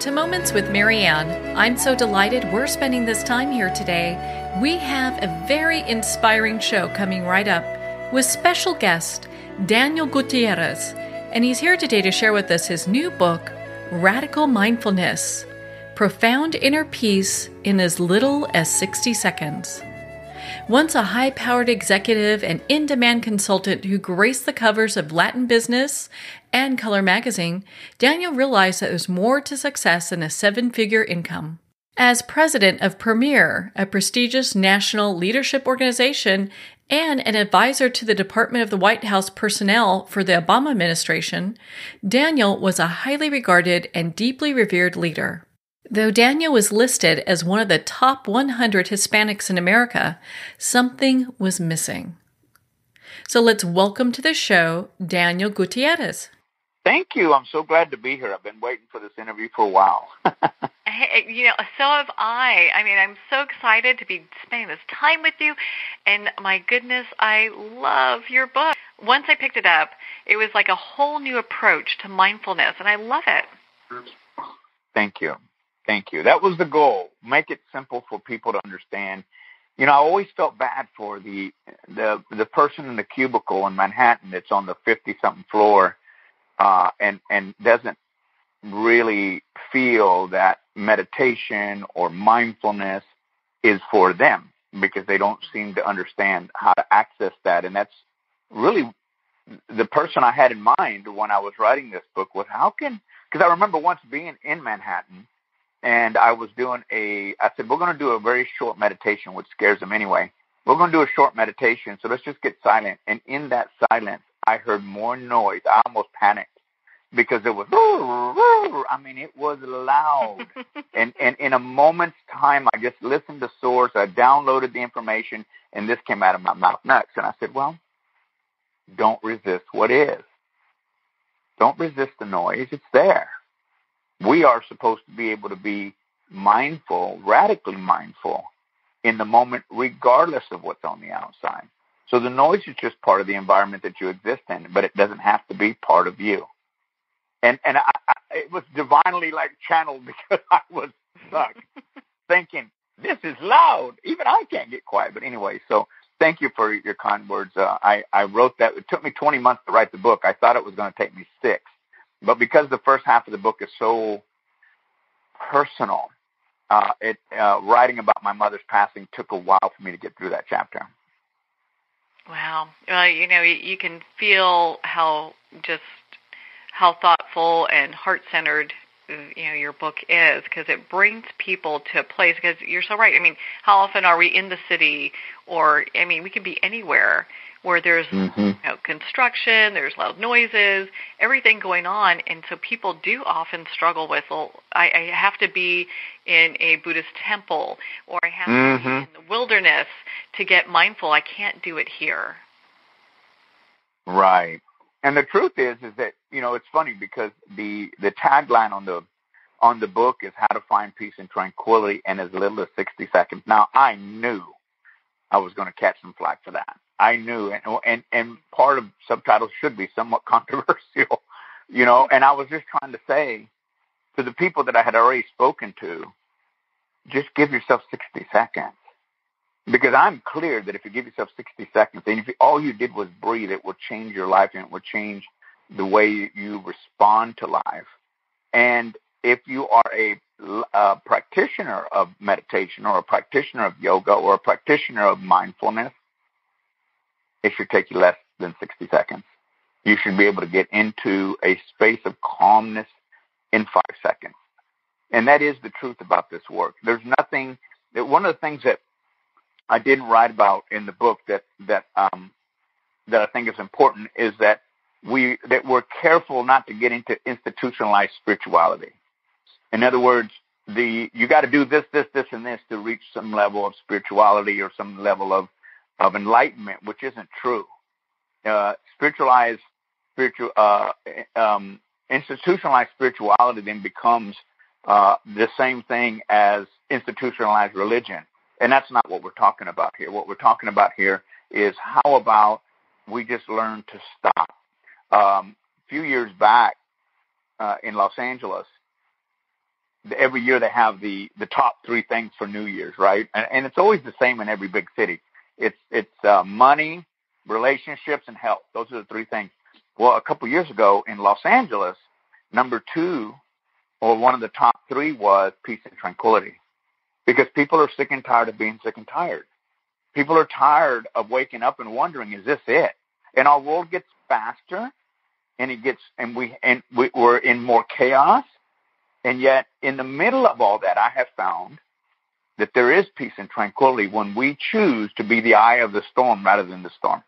to Moments with Marianne. I'm so delighted we're spending this time here today. We have a very inspiring show coming right up with special guest Daniel Gutierrez, and he's here today to share with us his new book, Radical Mindfulness, Profound Inner Peace in as Little as 60 Seconds. Once a high-powered executive and in-demand consultant who graced the covers of Latin Business and Color magazine, Daniel realized that there's more to success than a seven-figure income. As president of Premier, a prestigious national leadership organization, and an advisor to the Department of the White House personnel for the Obama administration, Daniel was a highly regarded and deeply revered leader. Though Daniel was listed as one of the top 100 Hispanics in America, something was missing. So let's welcome to the show, Daniel Gutierrez. Thank you. I'm so glad to be here. I've been waiting for this interview for a while. Hey, so have I. I'm so excited to be spending this time with you. And my goodness, I love your book. Once I picked it up, it was like a whole new approach to mindfulness, and I love it. Thank you. Thank you. That was the goal. Make it simple for people to understand. I always felt bad for the person in the cubicle in Manhattan that's on the 50-something floor and doesn't really feel that meditation or mindfulness is for them because they don't seem to understand how to access that. And that's really the person I had in mind when I was writing this book was because I remember once being in Manhattan and I said, we're going to do a very short meditation, which scares them anyway. We're going to do a short meditation, so let's just get silent. And in that silence, I heard more noise. I almost panicked because it was, it was loud. and in a moment's time, I just listened to source. I downloaded the information, and this came out of my mouth next. And I said, well, don't resist what is. Don't resist the noise. It's there. We are supposed to be able to be mindful, radically mindful in the moment, regardless of what's on the outside. So the noise is just part of the environment that you exist in, but it doesn't have to be part of you. And it was divinely channeled because I was stuck thinking, this is loud. Even I can't get quiet. But anyway, so thank you for your kind words. I wrote that. It took me 20 months to write the book. I thought it was going to take me 6. But because the first half of the book is so personal, writing about my mother's passing took a while for me to get through that chapter. Wow. You can feel how thoughtful and heart-centered, your book is, because it brings people to a place, because you're so right. How often are we in the city or, we could be anywhere where there's construction, there's loud noises, everything going on. And so people do often struggle with, I have to be in a Buddhist temple or I have to be in the wilderness to get mindful. I can't do it here. Right. And the truth is that, it's funny because the tagline on the book is how to find peace and tranquility in as little as 60 seconds. Now, I knew I was going to catch some flack for that. I knew, and part of subtitles should be somewhat controversial, and I was just trying to say to the people that I had already spoken to, just give yourself 60 seconds. Because I'm clear that if you give yourself 60 seconds, and if all you did was breathe, it will change your life and it will change the way you respond to life. And if you are a practitioner of meditation or a practitioner of yoga or a practitioner of mindfulness, it should take you less than 60 seconds. You should be able to get into a space of calmness in 5 seconds. And that is the truth about this work. There's nothing that one of the things that I didn't write about in the book that I think is important is that we're careful not to get into institutionalized spirituality. In other words, you got to do this, and this to reach some level of spirituality or some level of enlightenment, which isn't true. Institutionalized spirituality then becomes the same thing as institutionalized religion. And that's not what we're talking about here. What we're talking about here is how about we just learn to stop. A few years back in Los Angeles, every year they have the top 3 things for New Year's, right? And it's always the same in every big city. It's money, relationships, and health. Those are the 3 things. Well, a couple years ago in Los Angeles, number 2, or one of the top 3 was peace and tranquility, because people are sick and tired of being sick and tired. People are tired of waking up and wondering, is this it? And our world gets faster, and we're in more chaos. And yet, in the middle of all that, I have found that there is peace and tranquility when we choose to be the eye of the storm rather than the storm.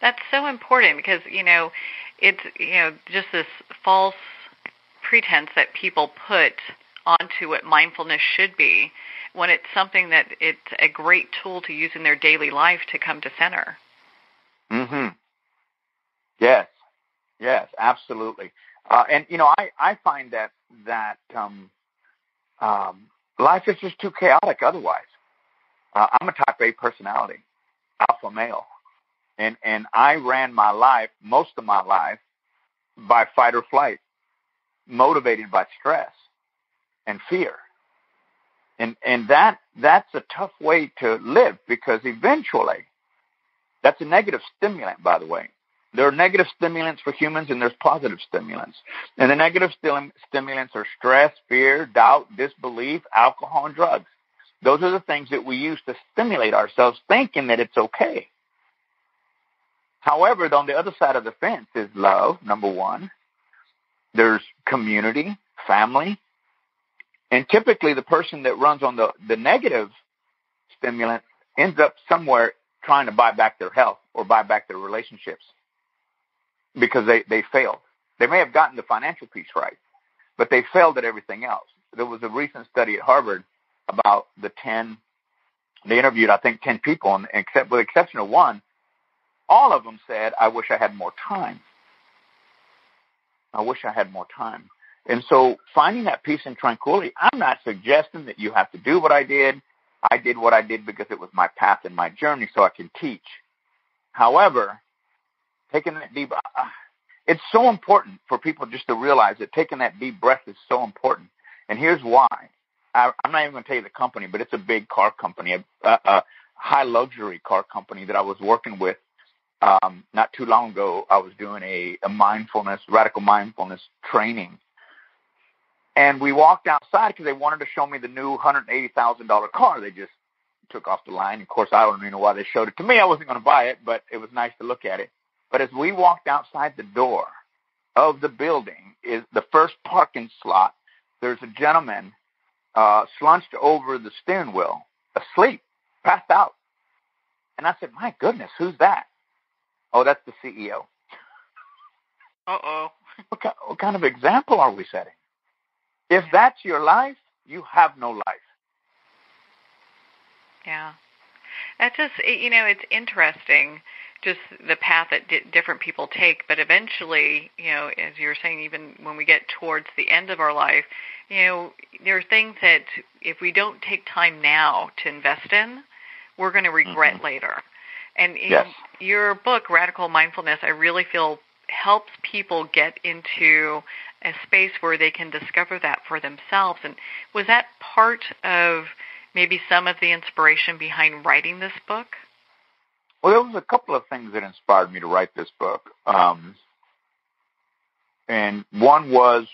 That's so important because, it's, just this false pretense that people put onto what mindfulness should be when it's something that it's a great tool to use in their daily life to come to center. Yes, absolutely. And I find that life is just too chaotic otherwise. I'm a type A personality, alpha male, and I ran most of my life, by fight or flight, motivated by stress and fear. And that's a tough way to live, because eventually, that's a negative stimulant, by the way. There are negative stimulants for humans, and there's positive stimulants. And the negative stimulants are stress, fear, doubt, disbelief, alcohol, and drugs. Those are the things that we use to stimulate ourselves, thinking that it's okay. However, on the other side of the fence is love, number 1. There's community, family. And typically the person that runs on the negative stimulant ends up somewhere trying to buy back their health or buy back their relationships, because they failed. They may have gotten the financial piece right, but they failed at everything else. There was a recent study at Harvard about they interviewed, I think, 10 people, and with the exception of 1, all of them said, I wish I had more time. I wish I had more time. And so finding that peace and tranquility, I'm not suggesting that you have to do what I did. I did what I did because it was my path and my journey, so I can teach. However, taking that deep, it's so important for people just to realize that taking that deep breath is so important. And here's why. I'm not even going to tell you the company, but it's a big car company, a high luxury car company that I was working with. Not too long ago, I was doing a radical mindfulness training. And we walked outside because they wanted to show me the new $180,000 car they just took off the line. Of course, I don't even know why they showed it to me. I wasn't going to buy it, but it was nice to look at it. But as we walked outside the door of the building, is the first parking slot, there's a gentleman slunched over the steering wheel, asleep, passed out. And I said, my goodness, who's that? Oh, that's the CEO. Uh-oh. What kind of example are we setting? If that's your life, you have no life. Yeah. That's just, it's interesting, just the path that different people take. But eventually, as you were saying, even when we get towards the end of our life, there are things that if we don't take time now to invest in, we're going to regret later. And in your book, Radical Mindfulness, I really feel helps people get into a space where they can discover that for themselves. And was that part of maybe some of the inspiration behind writing this book? Well, there was a couple of things that inspired me to write this book. And one was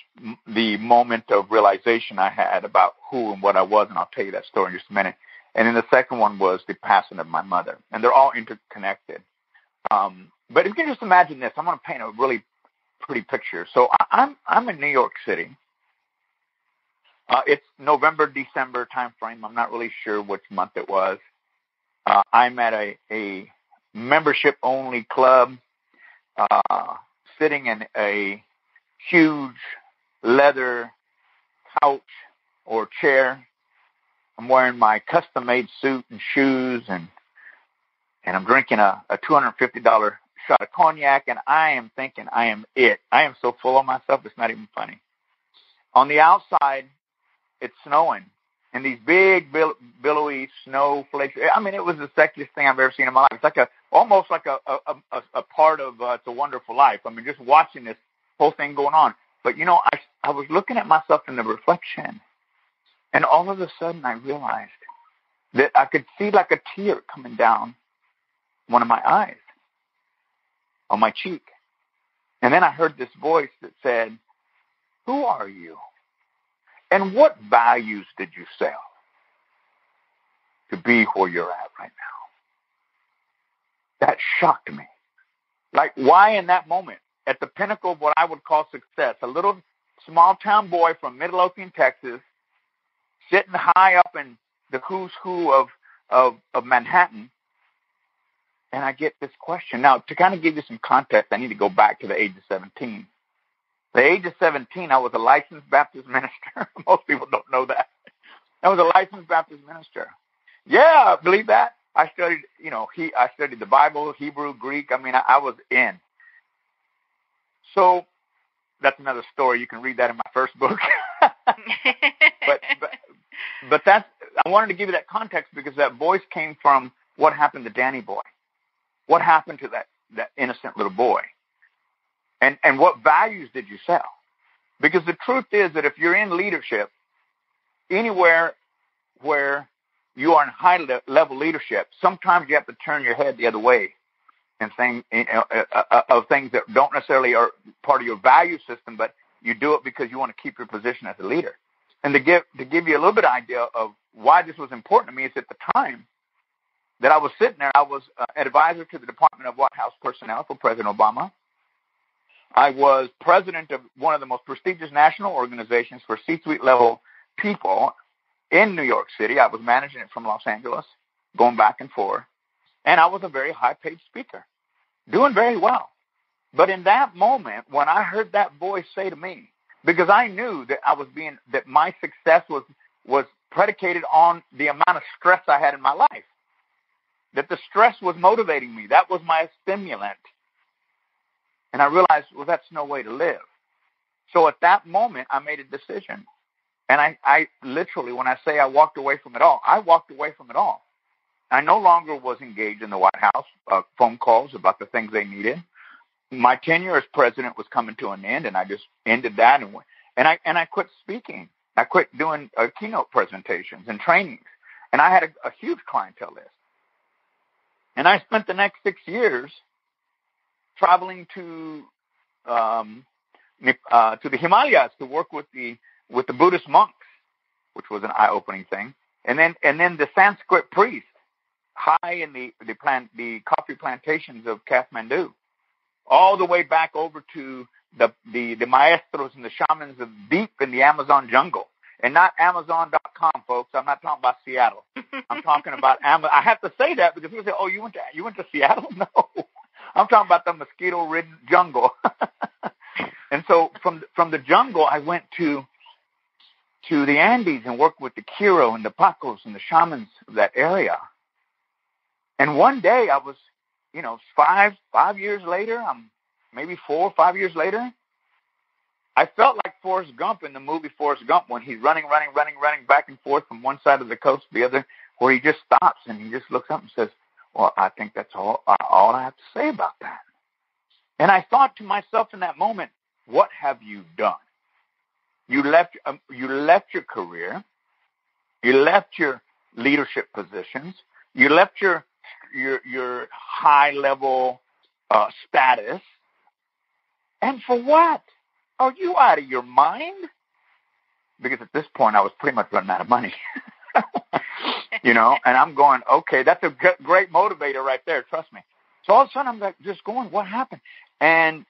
the moment of realization I had about who and what I was, and I'll tell you that story in just a minute. And then the second one was the passing of my mother. And they're all interconnected. But if you can just imagine this, I'm going to paint a really pretty picture. So I'm in New York City. It's November, December time frame. I'm not really sure which month it was. I'm at a membership-only club, sitting in a huge leather couch or chair. I'm wearing my custom-made suit and shoes, and I'm drinking a $250 shot of cognac, and I am thinking I am it. I am so full of myself, it's not even funny. On the outside, it's snowing, and these big, billowy snowflakes. I mean, it was the sexiest thing I've ever seen in my life. It's like almost like a part of It's a Wonderful Life. I mean, just watching this whole thing going on. But, I was looking at myself in the reflection, and all of a sudden I realized that I could see like a tear coming down one of my eyes on my cheek. And then I heard this voice that said, "Who are you? And what values did you sell to be where you're at right now?" That shocked me. Like, why in that moment, at the pinnacle of what I would call success, a little small town boy from Midlothian, Texas, sitting high up in the who's who of Manhattan, and I get this question. Now, to kind of give you some context, I need to go back to the age of 17. The age of 17, I was a licensed Baptist minister. Most people don't know that. I was a licensed Baptist minister. Yeah, believe that. I studied, I studied the Bible, Hebrew, Greek. I mean, I was in. So that's another story. You can read that in my first book. but that's, I wanted to give you that context because that voice came from what happened to Danny Boy. What happened to that innocent little boy? And what values did you sell? Because the truth is that if you're in leadership, anywhere where you are in high-level leadership, sometimes you have to turn your head the other way and of things that don't necessarily are part of your value system, but you do it because you want to keep your position as a leader. And to give you a little bit of idea of why this was important to me is at the time that I was sitting there, I was an advisor to the Department of White House Personnel for President Obama. I was president of one of the most prestigious national organizations for C-suite level people in New York City. I was managing it from Los Angeles, going back and forth. And I was a very high-paid speaker, doing very well. But in that moment, when I heard that voice say to me, because I knew that that my success was predicated on the amount of stress I had in my life, that the stress was motivating me. That was my stimulant. And I realized, well, that's no way to live. So at that moment, I made a decision. And I literally, when I say I walked away from it all, I walked away from it all. I no longer was engaged in the White House, phone calls about the things they needed. My tenure as president was coming to an end, and I just ended that. And I quit speaking. I quit doing keynote presentations and trainings. And I had a huge clientele list. And I spent the next 6 years traveling to the Himalayas to work with the Buddhist monks, which was an eye-opening thing, and then the Sanskrit priests high in the coffee plantations of Kathmandu, all the way back over to the maestros and the shamans of deep in the Amazon jungle. And not Amazon.com, folks. I'm not talking about Seattle. I'm talking about Amazon. I have to say that because people say, "Oh, you went to Seattle?" No, I'm talking about the mosquito-ridden jungle. And so from the jungle, I went to the Andes and worked with the Quiro and the Pacos and the shamans of that area. And one day I was, 5 years later, maybe 4 or 5 years later, I felt like Forrest Gump in the movie Forrest Gump when he's running back and forth from one side of the coast to the other, where he just stops and he just looks up and says, "Well, I think that's all I have to say about that." And I thought to myself in that moment, what have you done? You left your career, you left your leadership positions, you left your high level status, and for what? Are you out of your mind? Because at this point, I was pretty much running out of money. And I'm going, okay, that's a great motivator right there, trust me. So all of a sudden, I'm like, just going, what happened? And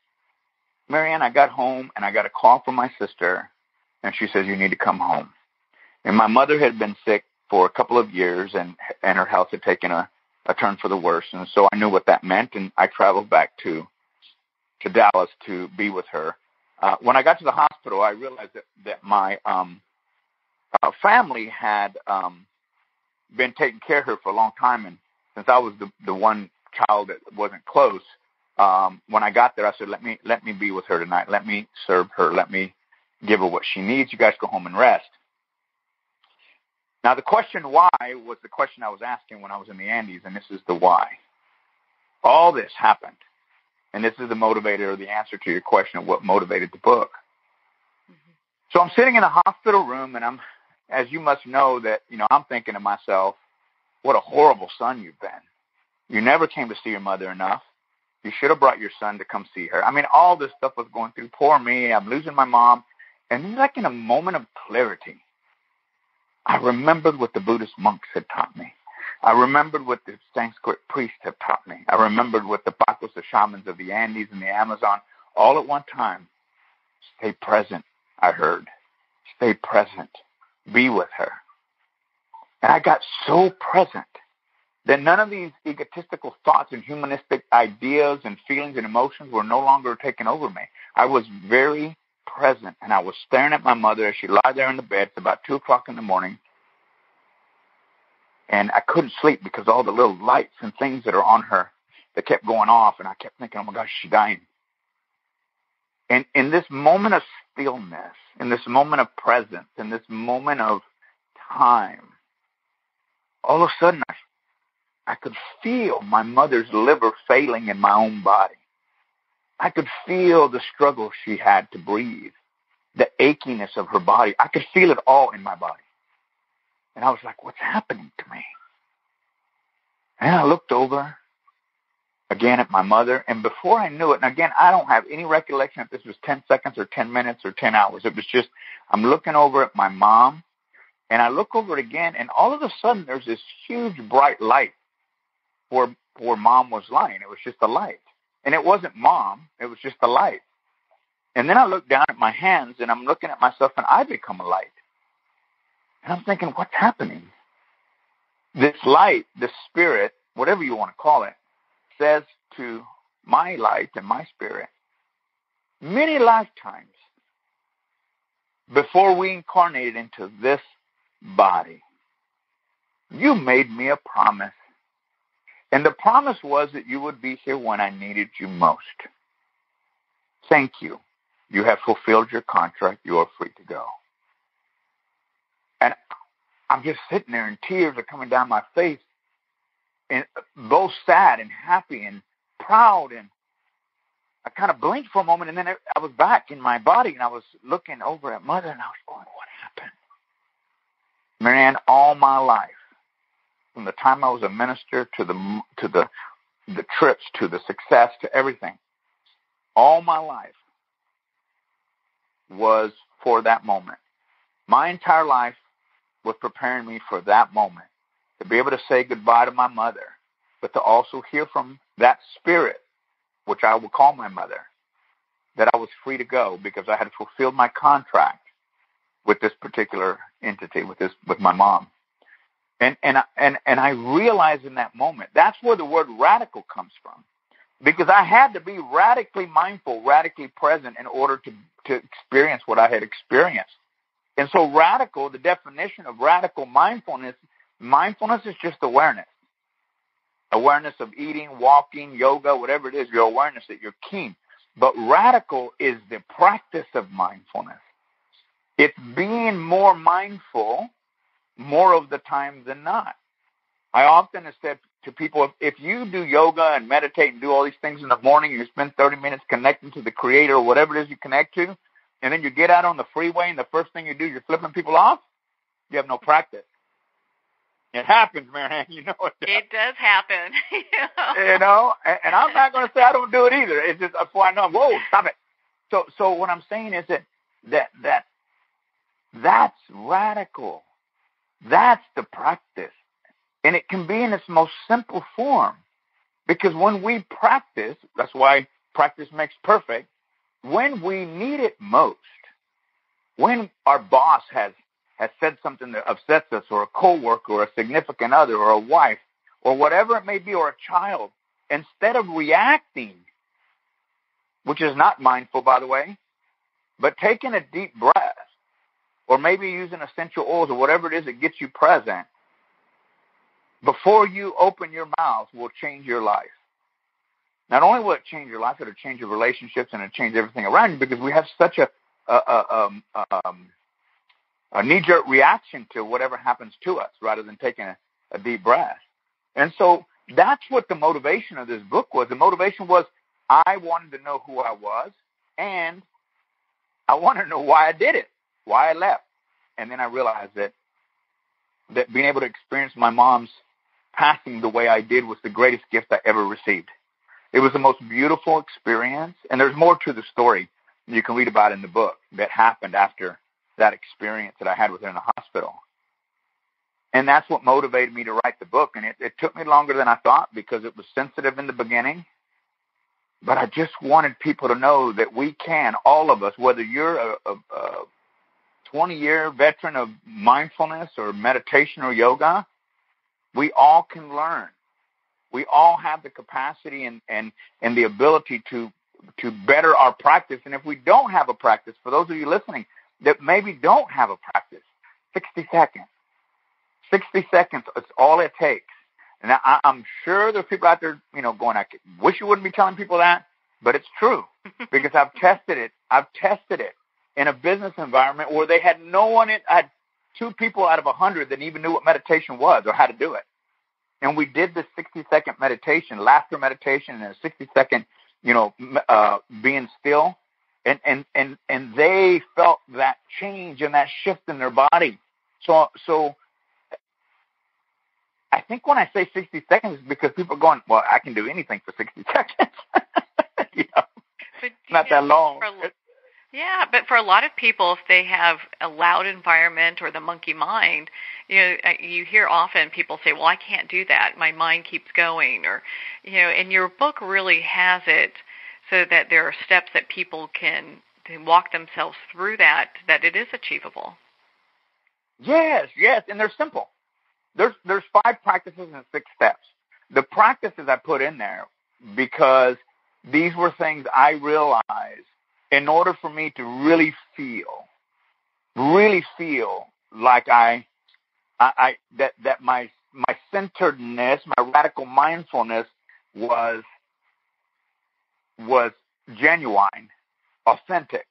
Marianne, I got home, and I got a call from my sister, and she says, "You need to come home." And my mother had been sick for a couple of years, and her health had taken a turn for the worse, and so I knew what that meant, and I traveled back to Dallas to be with her. When I got to the hospital, I realized that my family had been taking care of her for a long time, and since I was the one child that wasn't close, when I got there, I said, let me be with her tonight. Let me serve her. Let me give her what she needs. You guys go home and rest. Now, the question why was the question I was asking when I was in the Andes, and this is the why. All this happened, and this is the motivator or the answer to your question of what motivated the book. So I'm sitting in a hospital room, and as you must know, that, I'm thinking to myself, what a horrible son you've been. You never came to see your mother enough. You should have brought your son to come see her. I mean, all this stuff was going through. Poor me. I'm losing my mom. And like in a moment of clarity, I remembered what the Buddhist monks had taught me. I remembered what the Sanskrit priests have taught me. I remembered what the Pacos, the shamans of the Andes and the Amazon, all at one time. Stay present, I heard. Stay present. Be with her. And I got so present that none of these egotistical thoughts and humanistic ideas and feelings and emotions were no longer taking over me. I was very present, and I was staring at my mother as she lay there in the bed. It's about 2 o'clock in the morning. And I couldn't sleep because all the little lights and things that are on her that kept going off. And I kept thinking, oh, my gosh, she's dying. And in this moment of stillness, in this moment of presence, in this moment of time, all of a sudden I could feel my mother's liver failing in my own body. I could feel the struggle she had to breathe, the achiness of her body. I could feel it all in my body. And I was like, what's happening to me? And I looked over again at my mother, and before I knew it, and again, I don't have any recollection if this was 10 seconds or 10 minutes or 10 hours. It was just, I'm looking over at my mom, and I look over it again, and all of a sudden there's this huge bright light where Mom was lying. It was just a light. And it wasn't Mom. It was just a light. And then I look down at my hands, and I'm looking at myself, and I become a light. And I'm thinking, what's happening? This light, this spirit, whatever you want to call it, says to my light and my spirit, many lifetimes before we incarnated into this body, you made me a promise. And the promise was that you would be here when I needed you most. Thank you. You have fulfilled your contract. You are free to go. And I'm just sitting there, and tears are coming down my face, and both sad and happy and proud. And I kind of blinked for a moment, and then I was back in my body, and I was looking over at Mother, and I was going, what happened? Marianne, all my life, from the time I was a minister to the trips, to the success, to everything, all my life was for that moment. My entire life was preparing me for that moment, to be able to say goodbye to my mother, but to also hear from that spirit, which I will call my mother, that I was free to go because I had fulfilled my contract with this particular entity, with my mom. And I realized in that moment, that's where the word radical comes from, because I had to be radically mindful, radically present in order to experience what I had experienced. And so radical, the definition of radical mindfulness is just awareness. Awareness of eating, walking, yoga, whatever it is, your awareness that you're keen. But radical is the practice of mindfulness. It's being more mindful more of the time than not. I often have said to people, if you do yoga and meditate and do all these things in the morning, you spend 30 minutes connecting to the Creator or whatever it is you connect to, and then you get out on the freeway and the first thing you do, you're flipping people off, you have no practice. It happens, Marianne. You know it does. It does happen. And I'm not going to say I don't do it either. It's just before I know, whoa, stop it. So what I'm saying is that's radical. That's the practice. And it can be in its most simple form. Because when we practice, that's why practice makes perfect, when we need it most, when our boss has said something that upsets us, or a coworker, or a significant other, or a wife, or whatever it may be, or a child, instead of reacting, which is not mindful, by the way, but taking a deep breath, or maybe using essential oils or whatever it is that gets you present, before you open your mouth will change your life. Not only will it change your life, it'll change your relationships, and it'll change everything around you, because we have such a knee-jerk reaction to whatever happens to us rather than taking a deep breath. And so that's what the motivation of this book was. The motivation was I wanted to know who I was, and I wanted to know why I did it. why I left. And then I realized that being able to experience my mom's passing the way I did was the greatest gift I ever received. It was the most beautiful experience. And there's more to the story you can read about in the book that happened after that experience that I had with her in the hospital. And that's what motivated me to write the book. And it took me longer than I thought because it was sensitive in the beginning. But I just wanted people to know that we can, all of us, whether you're a 20-year veteran of mindfulness or meditation or yoga, we all can learn. We all have the capacity and the ability to better our practice. And if we don't have a practice, for those of you listening that maybe don't have a practice, 60 seconds. 60 seconds is all it takes. And I'm sure there's people out there, going, I wish you wouldn't be telling people that, but it's true because I've tested it. I've tested it in a business environment where they had no one I had 2 people out of 100 that even knew what meditation was or how to do it. And we did this 60-second meditation, laughter meditation, and a 60-second, being still. And they felt that change and that shift in their body. So I think when I say 60 seconds, it's because people are going, well, I can do anything for 60 seconds. But, not that long. Yeah, but for a lot of people, if they have a loud environment or the monkey mind, you hear often people say, well, I can't do that. My mind keeps going. Or, and your book really has it so that there are steps that people can walk themselves through that it is achievable. Yes, and they're simple. There's 5 practices and 6 steps. The practices I put in there because these were things I realized in order for me to really feel like that my centeredness, my radical mindfulness was genuine, authentic.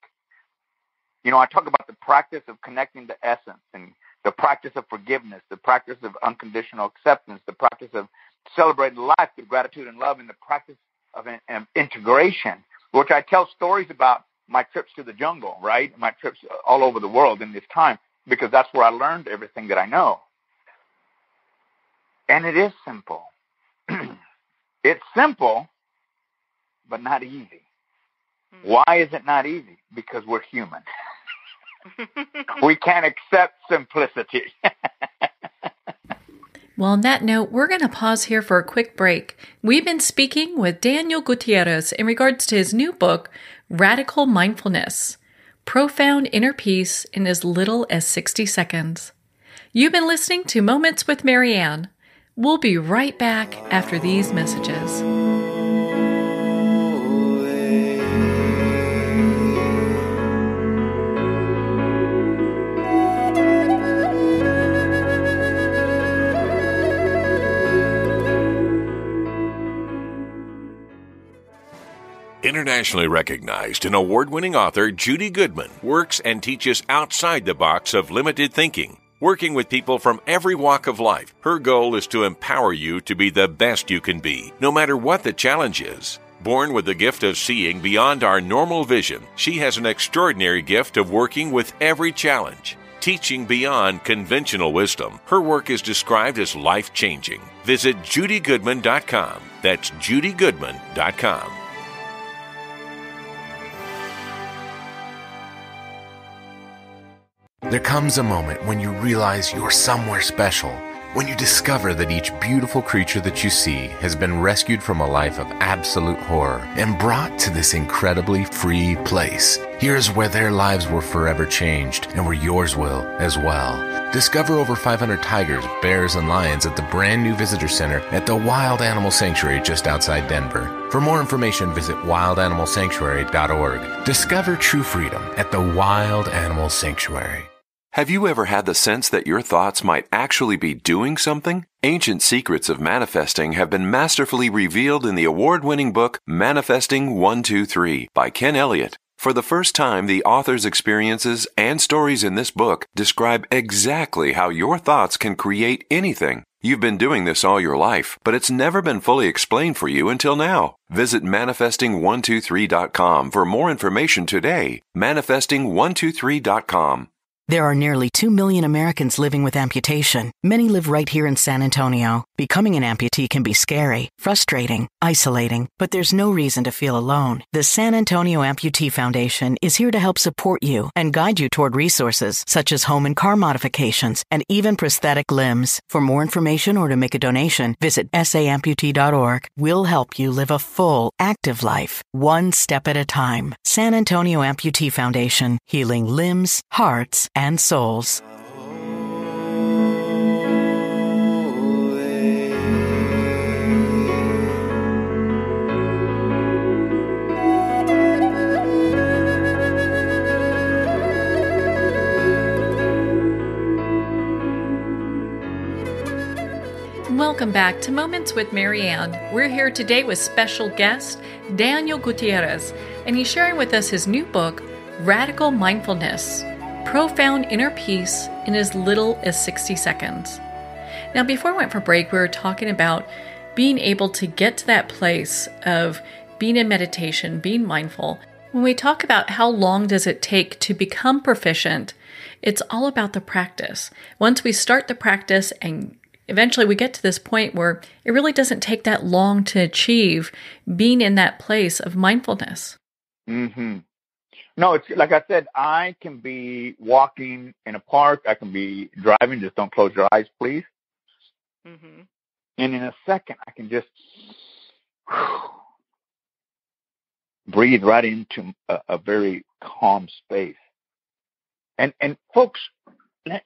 I talk about the practice of connecting to essence and the practice of forgiveness, the practice of unconditional acceptance, the practice of celebrating life through gratitude and love, and the practice of integration, which I tell stories about my trips to the jungle, right? My trips all over the world in this time, because that's where I learned everything that I know. And it is simple. It's simple, but not easy. Why is it not easy? Because we're human. We can't accept simplicity. Well, on that note, we're going to pause here for a quick break. We've been speaking with Daniel Gutierrez in regards to his new book, Radical Mindfulness, Profound Inner Peace in as little as 60 seconds. You've been listening to Moments with Marianne. We'll be right back after these messages. Internationally recognized and award-winning author Judy Goodman works and teaches outside the box of limited thinking. Working with people from every walk of life, her goal is to empower you to be the best you can be, no matter what the challenge is. Born with the gift of seeing beyond our normal vision, she has an extraordinary gift of working with every challenge. Teaching beyond conventional wisdom, her work is described as life-changing. Visit judygoodman.com. That's judygoodman.com. There comes a moment when you realize you're somewhere special, when you discover that each beautiful creature that you see has been rescued from a life of absolute horror and brought to this incredibly free place. Here's where their lives were forever changed and where yours will as well. Discover over 500 tigers, bears, and lions at the brand new visitor center at the Wild Animal Sanctuary just outside Denver. For more information, visit wildanimalsanctuary.org. Discover true freedom at the Wild Animal Sanctuary. Have you ever had the sense that your thoughts might actually be doing something? Ancient secrets of manifesting have been masterfully revealed in the award-winning book Manifesting 123 by Ken Elliott. For the first time, the author's experiences and stories in this book describe exactly how your thoughts can create anything. You've been doing this all your life, but it's never been fully explained for you until now. Visit manifesting123.com for more information today. Manifesting123.com. There are nearly 2 million Americans living with amputation. Many live right here in San Antonio. Becoming an amputee can be scary, frustrating, isolating, but there's no reason to feel alone. The San Antonio Amputee Foundation is here to help support you and guide you toward resources such as home and car modifications and even prosthetic limbs. For more information or to make a donation, visit saamputee.org. We'll help you live a full, active life, one step at a time. San Antonio Amputee Foundation, healing limbs, hearts, and souls. Welcome back to Moments with Marianne. We're here today with special guest Daniel Gutierrez, and he's sharing with us his new book, Radical Mindfulness, Profound Inner Peace in as little as 60 seconds. Now, before we went for break, we were talking about being able to get to that place of being in meditation, being mindful. When we talk about how long does it take to become proficient, it's all about the practice. Once we start the practice and eventually we get to this point where it really doesn't take that long to achieve being in that place of mindfulness. Mm-hmm. No, it's like I said, I can be walking in a park. I can be driving. Just don't close your eyes, please. Mm-hmm. And in a second, I can just breathe right into a very calm space. And folks,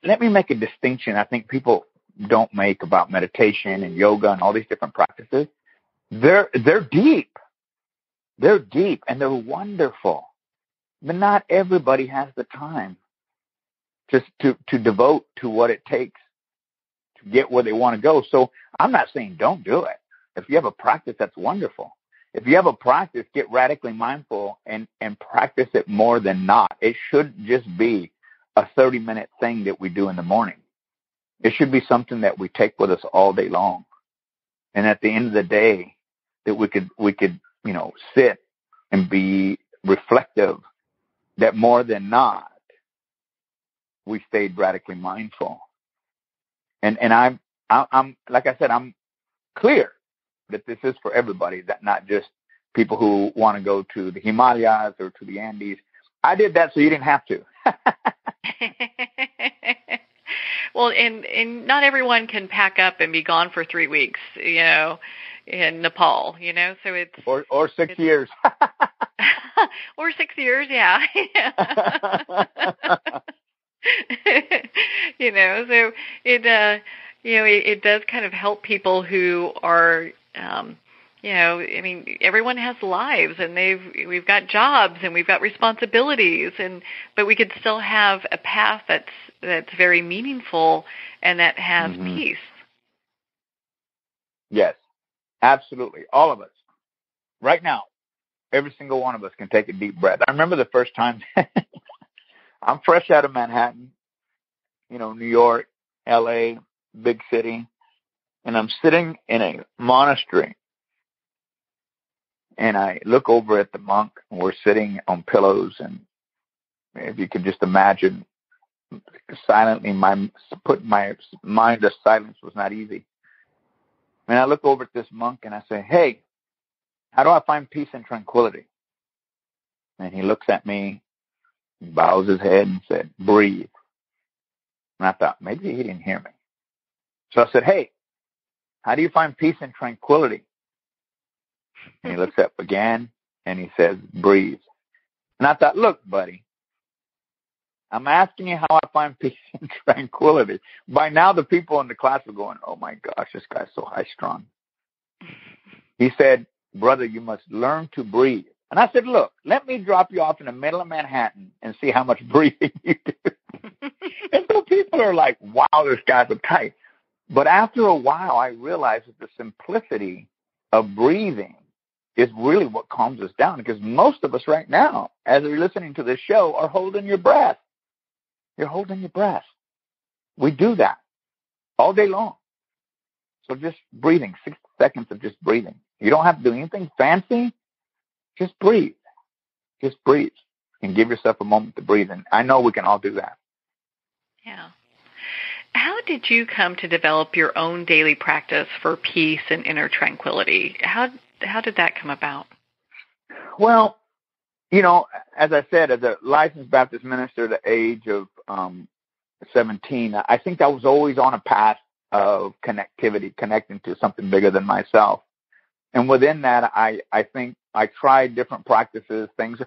let me make a distinction I think people don't make about meditation and yoga and all these different practices. They're deep. They're deep and they're wonderful. But not everybody has the time just to devote to what it takes to get where they want to go. So I'm not saying don't do it. If you have a practice, that's wonderful. If you have a practice, get radically mindful and practice it more than not. It should just be a 30-minute thing that we do in the morning. It should be something that we take with us all day long. And at the end of the day, that we could, sit and be reflective that more than not, we stayed radically mindful. And I'm like I said, I'm clear that this is for everybody, that not just people who want to go to the Himalayas or to the Andes. I did that so you didn't have to. Well, and not everyone can pack up and be gone for 3 weeks, in Nepal, so it's... Or 6 years. Or 6 years, yeah. So it does kind of help people who are, everyone has lives and we've got jobs and we've got responsibilities, but we could still have a path that's very meaningful and that has peace. Yes, absolutely. All of us. Right now, every single one of us can take a deep breath. I remember the first time I'm fresh out of Manhattan, New York, L.A., big city, and I'm sitting in a monastery. And I look over at the monk, and we're sitting on pillows, and if you could just imagine, silently, putting my mind to silence was not easy. And I look over at this monk, and I say, "Hey, how do I find peace and tranquility?" And he looks at me, bows his head, and said, "Breathe." And I thought, maybe he didn't hear me. So I said, "Hey, how do you find peace and tranquility?" And he looks up again, and he says, "Breathe." And I thought, look, buddy, I'm asking you how I find peace and tranquility. By now, the people in the class were going, "Oh, my gosh, this guy's so high-strung." He said, "Brother, you must learn to breathe." And I said, "Look, let me drop you off in the middle of Manhattan and see how much breathing you do." And so people are like, "Wow, this guy's uptight." But after a while, I realized that the simplicity of breathing is really what calms us down, because most of us right now, as you're listening to this show, are holding your breath. You're holding your breath. We do that all day long. So just breathing, 60 seconds of just breathing. You don't have to do anything fancy. Just breathe. Just breathe and give yourself a moment to breathe. And I know we can all do that. Yeah. How did you come to develop your own daily practice for peace and inner tranquility? How did that come about? Well, as I said, as a licensed Baptist minister at the age of 17, I think I was always on a path of connectivity, connecting to something bigger than myself. And within that, I think I tried different practices, things.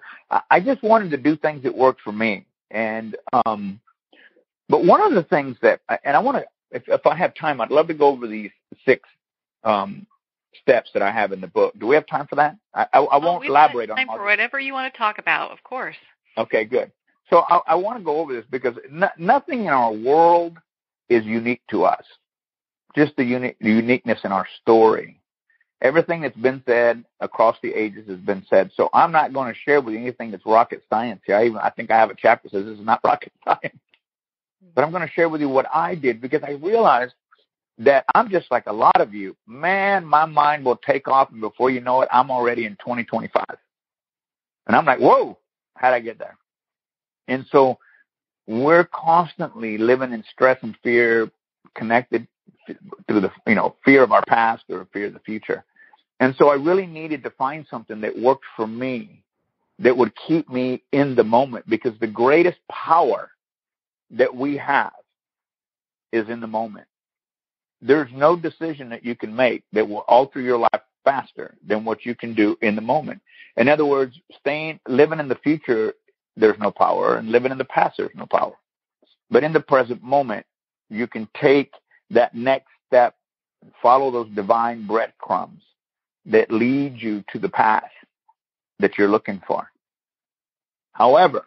I just wanted to do things that worked for me. And but one of the things that, and I want to, if I have time, I'd love to go over these 6 steps that I have in the book. Do we have time for that? I won't elaborate on time for whatever you want to talk about, of course. Okay, good. So I want to go over this because nothing in our world is unique to us. Just the uniqueness in our story. Everything that's been said across the ages has been said. So I'm not going to share with you anything that's rocket science here. I think I have a chapter that says this is not rocket science. But I'm going to share with you what I did because I realized that I'm just like a lot of you. Man, my mind will take off, and before you know it, I'm already in 2025. And I'm like, whoa, how'd I get there? And so we're constantly living in stress and fear, connected through the fear of our past or fear of the future. And so I really needed to find something that worked for me, that would keep me in the moment, because the greatest power that we have is in the moment. There's no decision that you can make that will alter your life faster than what you can do in the moment. In other words, living in the future, there's no power, and living in the past, there's no power. But in the present moment, you can take that next step and follow those divine breadcrumbs that lead you to the path that you're looking for. However,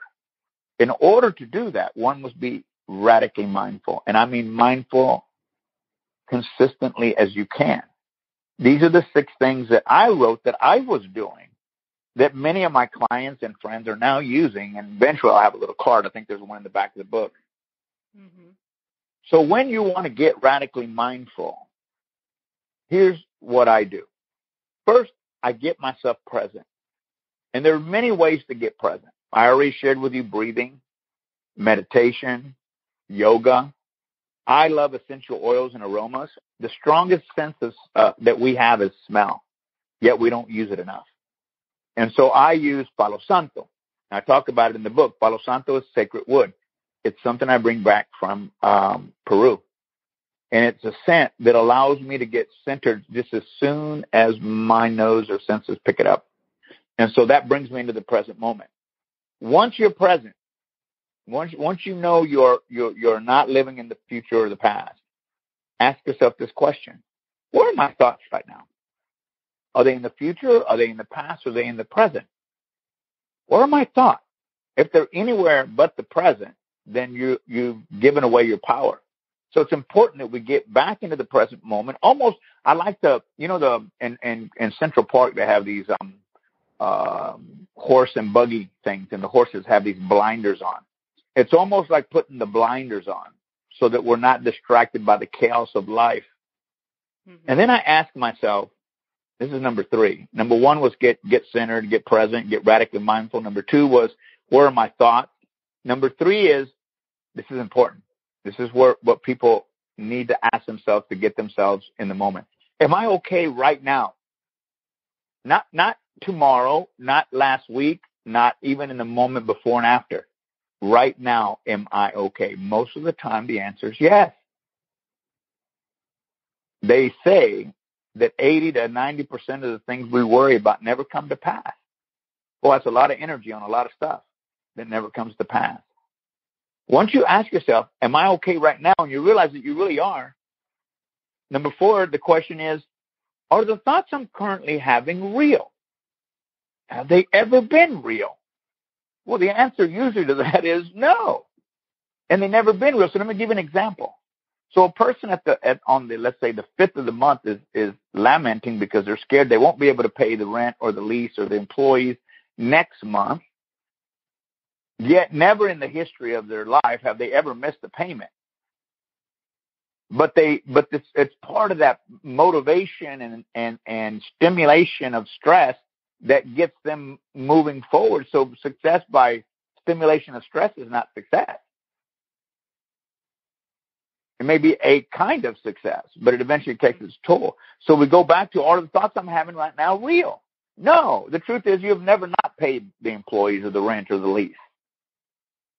in order to do that, one must be radically mindful. And I mean mindful consistently as you can. These are the 6 things that I wrote that I was doing that many of my clients and friends are now using. And eventually I'll have a little card. I think there's one in the back of the book. Mm-hmm. So when you want to get radically mindful, here's what I do. First, I get myself present. And there are many ways to get present. I already shared with you breathing, meditation, yoga. I love essential oils and aromas. The strongest sense that we have is smell, yet we don't use it enough. And so I use Palo Santo. I talk about it in the book. Palo Santo is sacred wood. It's something I bring back from Peru. And it's a scent that allows me to get centered just as soon as my nose or senses pick it up. And so that brings me into the present moment. Once you're present, once you know you're not living in the future or the past, ask yourself this question. What are my thoughts right now? Are they in the future? Are they in the past? Are they in the present? What are my thoughts? If they're anywhere but the present, then you've given away your power. So it's important that we get back into the present moment. Almost, I like to, in Central Park, they have these horse and buggy things, and the horses have these blinders on. It's almost like putting the blinders on so that we're not distracted by the chaos of life. Mm-hmm. And then I ask myself, this is number 3. Number 1 was get centered, get present, get radically mindful. Number 2 was, where are my thoughts? Number 3 is, this is important. This is what people need to ask themselves to get themselves in the moment. Am I okay right now? Not tomorrow, not last week, not even in the moment before and after. Right now, am I okay? Most of the time, the answer is yes. They say that 80 to 90% of the things we worry about never come to pass. Well, that's a lot of energy on a lot of stuff that never comes to pass. Once you ask yourself, am I okay right now? And you realize that you really are. Number 4, the question is, are the thoughts I'm currently having real? Have they ever been real? Well, the answer usually to that is no. And they've never been real. So let me give you an example. So a person on the, let's say, the 5th of the month is lamenting because they're scared they won't be able to pay the rent or the lease or the employees next month. Yet never in the history of their life have they ever missed a payment. But it's part of that motivation and stimulation of stress that gets them moving forward. So success by stimulation of stress is not success. It may be a kind of success, but it eventually takes its toll. So we go back to, are the thoughts I'm having right now real? No. The truth is you have never not paid the employees or the rent or the lease.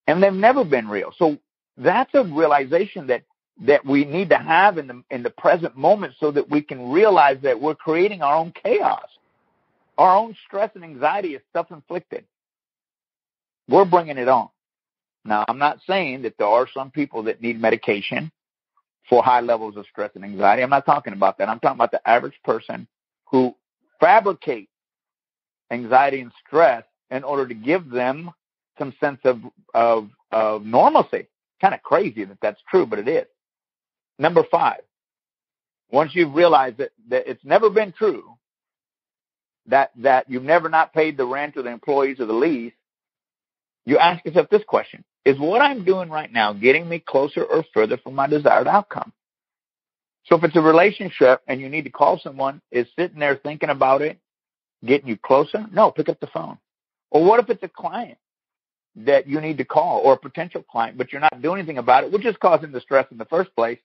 And they've never been real. So that's a realization that we need to have in the present moment so that we can realize that we're creating our own chaos. Our own stress and anxiety is self-inflicted. We're bringing it on. Now, I'm not saying that there are some people that need medication for high levels of stress and anxiety. I'm not talking about that. I'm talking about the average person who fabricates anxiety and stress in order to give them some sense of normalcy. Kind of crazy that that's true, but it is. Number 5, once you've realized that it's never been true, that you've never not paid the rent or the employees or the lease, you ask yourself this question: is what I'm doing right now getting me closer or further from my desired outcome? So if it's a relationship and you need to call someone, is sitting there thinking about it getting you closer? No, pick up the phone. Or what if it's a client that you need to call, or a potential client, but you're not doing anything about it, which is causing the stress in the first place?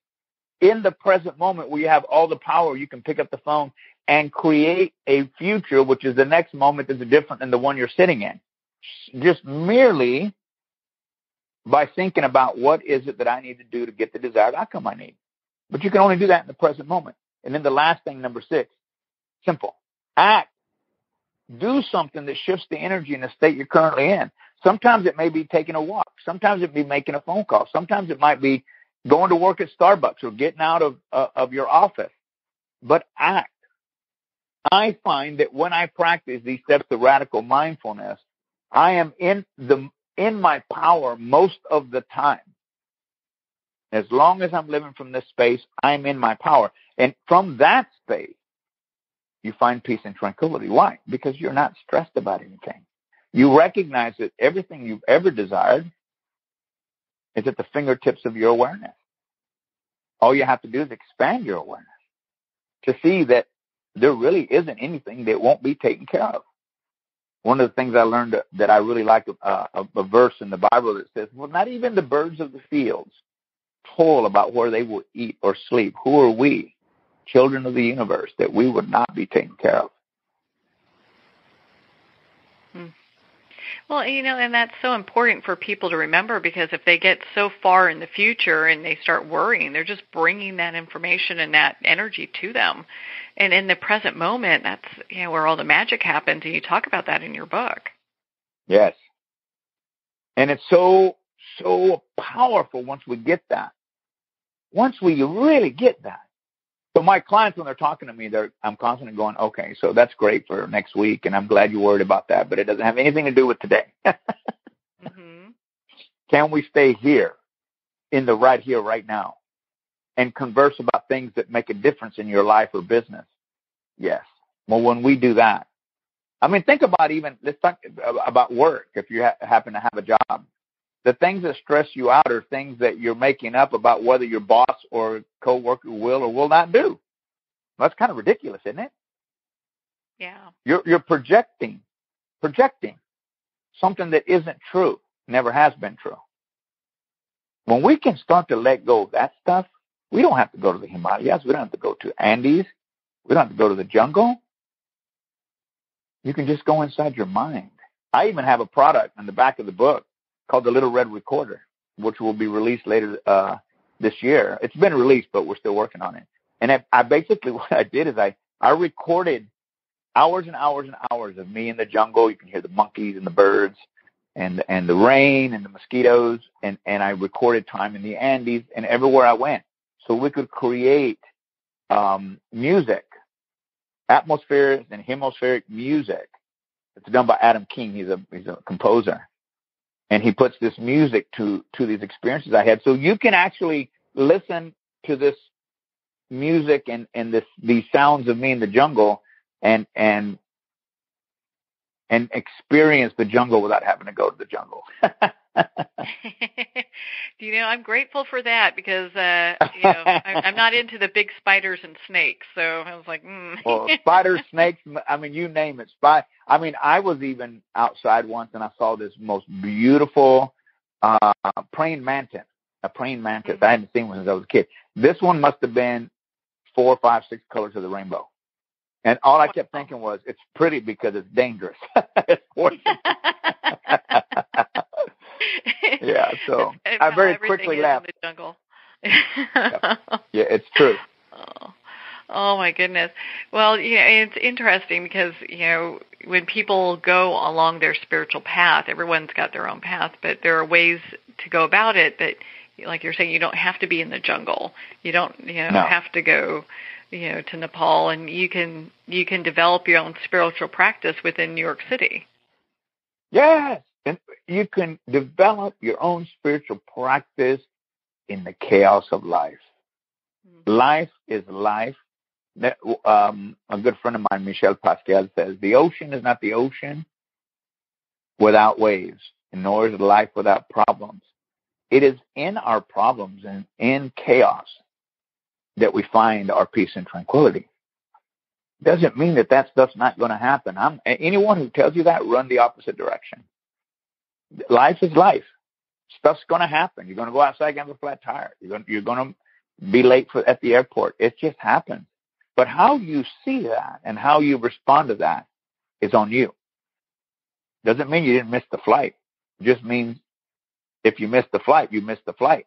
In the present moment where you have all the power, you can pick up the phone and create a future, which is the next moment that's different than the one you're sitting in. Just merely by thinking about what is it that I need to do to get the desired outcome I need. But you can only do that in the present moment. And then the last thing, number 6, simple. Act. Do something that shifts the energy in the state you're currently in. Sometimes it may be taking a walk. Sometimes it may be making a phone call. Sometimes it might be going to work at Starbucks or getting out of your office. But act. I find that when I practice these steps of radical mindfulness, I am in my power most of the time. As long as I'm living from this space, I'm in my power. And from that space, you find peace and tranquility. Why? Because you're not stressed about anything. You recognize that everything you've ever desired is at the fingertips of your awareness. All you have to do is expand your awareness to see that there really isn't anything that won't be taken care of. One of the things I learned that I really like, a verse in the Bible that says, well, not even the birds of the fields toil about where they will eat or sleep. Who are we, children of the universe, that we would not be taken care of? Well, and that's so important for people to remember, because if they get so far in the future and they start worrying, they're just bringing that information and that energy to them. And in the present moment, that's where all the magic happens, and you talk about that in your book. Yes. And it's so powerful once we get that. Once we really get that. So my clients, when they're talking to me, I'm constantly going, okay, so that's great for next week, and I'm glad you're worried about that, but it doesn't have anything to do with today. Mm-hmm. Can we stay here, in the right here, right now, and converse about things that make a difference in your life or business? Yes. Well, when we do that, think about let's talk about work. If you happen to have a job, the things that stress you out are things that you're making up about whether your boss or coworker will or will not do. That's kind of ridiculous, isn't it? Yeah. You're projecting something that isn't true, never has been true. When we can start to let go of that stuff, we don't have to go to the Himalayas. We don't have to go to Andes. We don't have to go to the jungle. You can just go inside your mind. I even have a product in the back of the book called the Little Red Recorder, which will be released later this year. It's been released, but we're still working on it. And I basically, what I did is I recorded hours and hours and hours of me in the jungle. You can hear the monkeys and the birds and the rain and the mosquitoes. And I recorded time in the Andes and everywhere I went. So we could create music, atmospheric and hemispheric music. It's done by Adam King. He's a composer. And he puts this music to these experiences I had. So you can actually listen to this music and these sounds of me in the jungle and experience the jungle without having to go to the jungle. I'm grateful for that, because I'm not into the big spiders and snakes. So I was like, Well, spiders, snakes, you name it. I was even outside once and I saw this most beautiful praying mantis. a praying mantis. I hadn't seen one since I was a kid. This one must have been 4, 5, 6 colors of the rainbow. And all I kept thinking was, it's pretty because it's dangerous. It's poison. Yeah, so I very quickly left. In the jungle. Yeah, it's true. Oh my goodness. Well, it's interesting because, when people go along their spiritual path, everyone's got their own path, but there are ways to go about it that, like you're saying, you don't have to be in the jungle. You don't, have to go, to Nepal, and you can develop your own spiritual practice within New York City. Yes, and you can develop your own spiritual practice in the chaos of life. Mm-hmm. Life is life. A good friend of mine, Michel Pascal, says, the ocean is not the ocean without waves, nor is life without problems. It is in our problems and in chaos that we find our peace and tranquility. Doesn't mean that stuff's not going to happen. Anyone who tells you that, run the opposite direction. Life is life. Stuff's going to happen. You're going to go outside and have a flat tire. You're going to be late at the airport. It just happens. But how you see that and how you respond to that is on you. Doesn't mean you didn't miss the flight. It just means if you missed the flight, you missed the flight.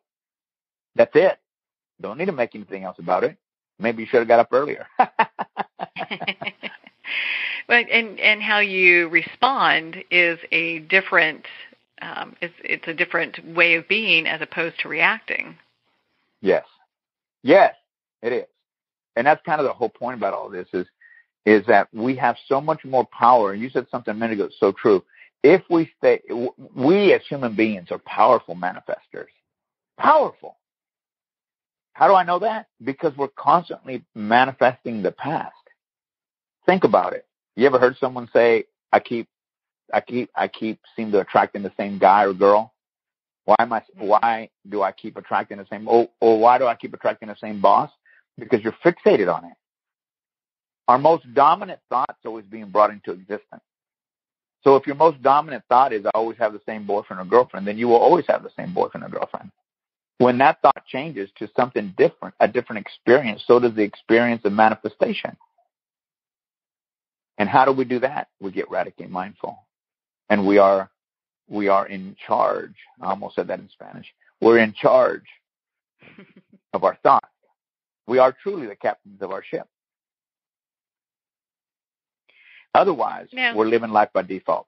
That's it. Don't need to make anything else about it. Maybe you should have got up earlier. But and how you respond is a different it's a different way of being as opposed to reacting. Yes, it is. And that's kind of the whole point about all this is that we have so much more power. And you said something a minute ago that's so true. If we as human beings are powerful manifestors. Powerful. How do I know that? Because we're constantly manifesting the past. Think about it. You ever heard someone say, I keep seem to attracting the same guy or girl? Why do I keep attracting the same, or why do I keep attracting the same boss? Because you're fixated on it. Our most dominant thought's always being brought into existence. So if your most dominant thought is, I always have the same boyfriend or girlfriend, then you will always have the same boyfriend or girlfriend. When that thought changes to something different, a different experience, so does the experience of manifestation. And how do we do that? We get radically mindful. And we are in charge. I almost said that in Spanish. We're in charge of our thoughts. We are truly the captains of our ship. Otherwise, we're living life by default.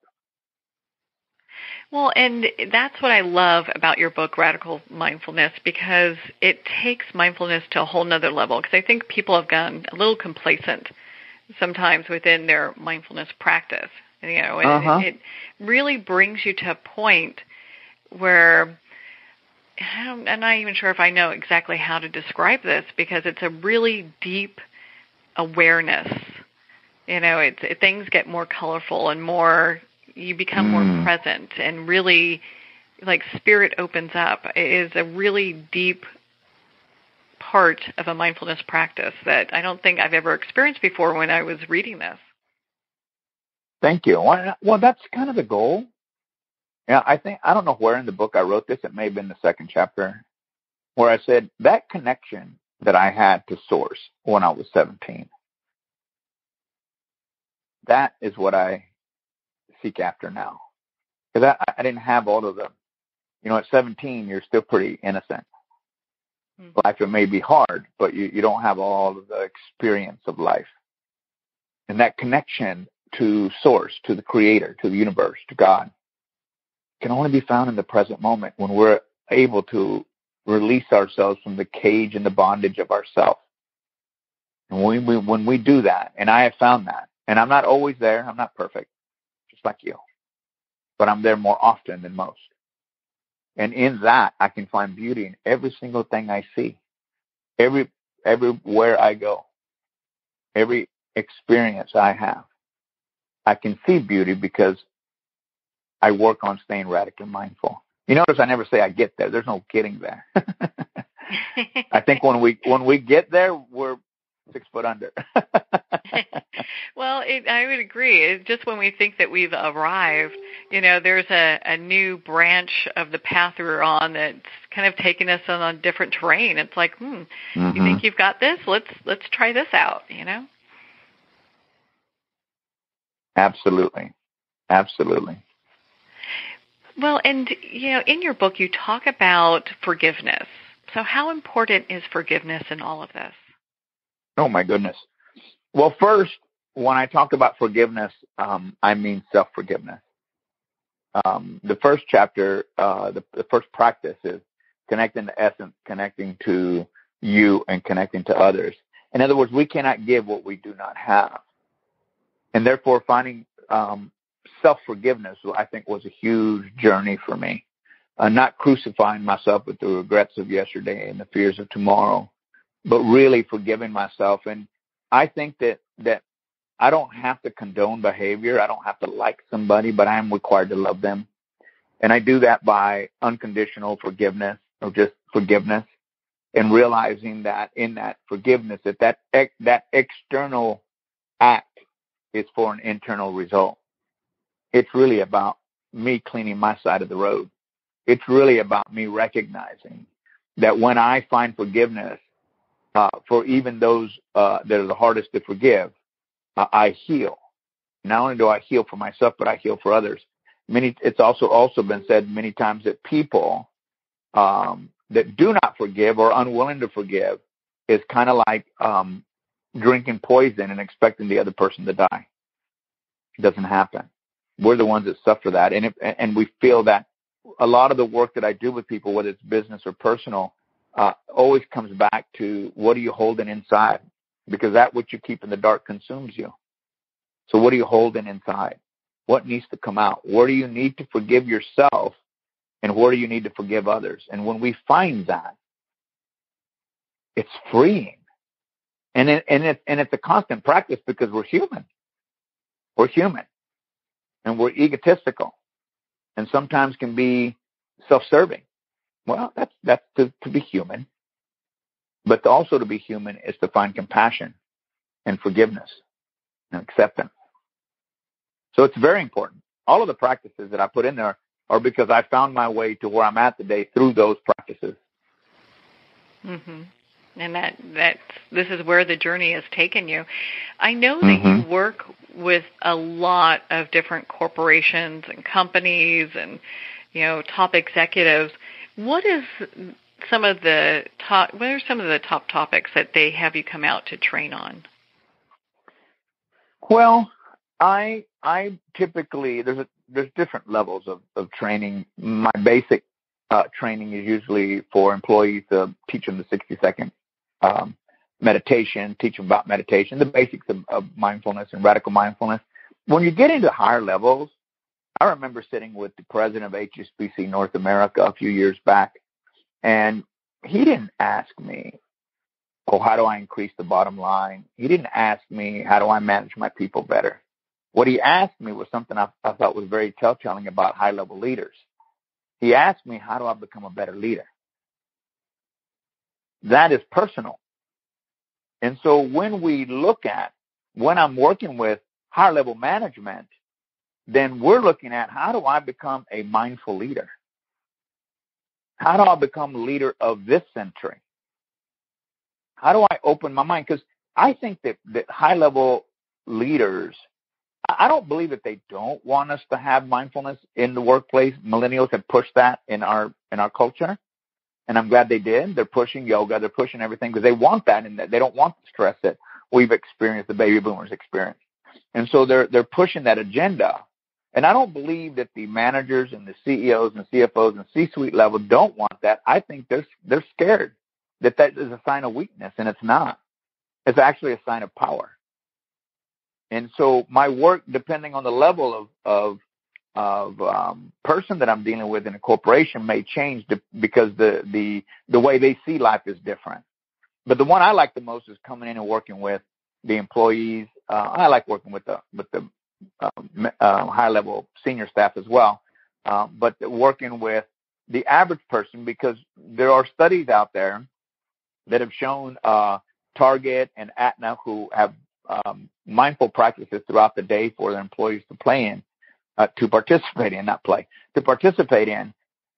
Well, and that's what I love about your book, Radical Mindfulness, because it takes mindfulness to a whole nother level. Because I think people have gotten a little complacent sometimes within their mindfulness practice. And it really brings you to a point where I'm not even sure if I know exactly how to describe this, because it's a really deep awareness. Things get more colorful and more, you become more present, and really, like, spirit opens up. It is a really deep part of a mindfulness practice that I don't think I've ever experienced before when I was reading this. Thank you. Well, that's kind of the goal. Yeah, I don't know where in the book I wrote this. It may have been the second chapter, where I said that connection that I had to Source when I was 17, that is what I seek after now. Because I didn't have all of the, at 17, you're still pretty innocent. Mm-hmm. Life, it may be hard, but you don't have all of the experience of life. And that connection to Source, to the Creator, to the universe, to God, can only be found in the present moment when we're able to release ourselves from the cage and the bondage of ourself. And when we do that, and I have found that, and I'm not always there, I'm not perfect, just like you, but I'm there more often than most. And in that, I can find beauty in every single thing I see, everywhere I go, every experience I have. I can see beauty because I work on staying radically mindful. You notice I never say I get there. There's no getting there. I think when we get there, we're 6 foot under. Well, I would agree. It's just when we think that we've arrived, there's a new branch of the path we're on that's kind of taking us on a different terrain. It's like, you think you've got this? Let's try this out, Absolutely. Well, and, in your book, you talk about forgiveness. So how important is forgiveness in all of this? Oh, my goodness. Well, first, when I talk about forgiveness, I mean self-forgiveness. The first chapter, the first practice is connecting to essence, connecting to you, and connecting to others. In other words, we cannot give what we do not have. And therefore, finding self-forgiveness, I think, was a huge journey for me. Not crucifying myself with the regrets of yesterday and the fears of tomorrow, but really forgiving myself. And I think that I don't have to condone behavior. I don't have to like somebody, but I am required to love them. And I do that by unconditional forgiveness, or just forgiveness, and realizing that in that forgiveness, that external act is for an internal result. It's really about me cleaning my side of the road. It's really about me recognizing that when I find forgiveness for even those that are the hardest to forgive, I heal. Not only do I heal for myself, but I heal for others. It's also been said many times that people that do not forgive or unwilling to forgive is kind of like drinking poison and expecting the other person to die. It doesn't happen. We're the ones that suffer that, and we feel that a lot of the work that I do with people, whether it's business or personal, always comes back to what are you holding inside, because that which you keep in the dark consumes you. So what are you holding inside? What needs to come out? Where do you need to forgive yourself, and where do you need to forgive others? And when we find that, it's freeing, and it's a constant practice, because we're human. We're human, and we're egotistical, and sometimes can be self-serving. Well, that's to be human, but also to be human is to find compassion and forgiveness and acceptance. So it's very important. All of the practices that I put in there are because I found my way to where I'm at today through those practices. Mm-hmm. And this is where the journey has taken you. I know that you work with a lot of different corporations and companies and, top executives. What are some of the top topics that they have you come out to train on? Well, I typically, there's different levels of training. My basic training is usually for employees to teach them the 60-second meditation, teach them about meditation, the basics of mindfulness and radical mindfulness. When you get into higher levels, I remember sitting with the president of HSBC North America a few years back, and he didn't ask me, how do I increase the bottom line? He didn't ask me, how do I manage my people better? What he asked me was something I thought was very telltale about high-level leaders. He asked me, how do I become a better leader? That is personal. And so when I'm working with higher-level management, then we're looking at, how do I become a mindful leader? How do I become a leader of this century? How do I open my mind? Because I think that high-level leaders, I don't believe that they don't want us to have mindfulness in the workplace. Millennials have pushed that in our culture, and I'm glad they did. They're pushing yoga. They're pushing everything because they want that, and they don't want the stress that we've experienced, the baby boomers experienced. And so they're pushing that agenda. And I don't believe that the managers and the CEOs and CFOs and C-suite level don't want that. I think they're scared that is a sign of weakness, and it's not. It's actually a sign of power. And so my work, depending on the level of person that I'm dealing with in a corporation, may change because the way they see life is different. But the one I like the most is coming in and working with the employees. I like working with the high-level senior staff as well, but working with the average person, because there are studies out there that have shown Target and Aetna, who have mindful practices throughout the day for their employees to play in, to participate in, not play, to participate in,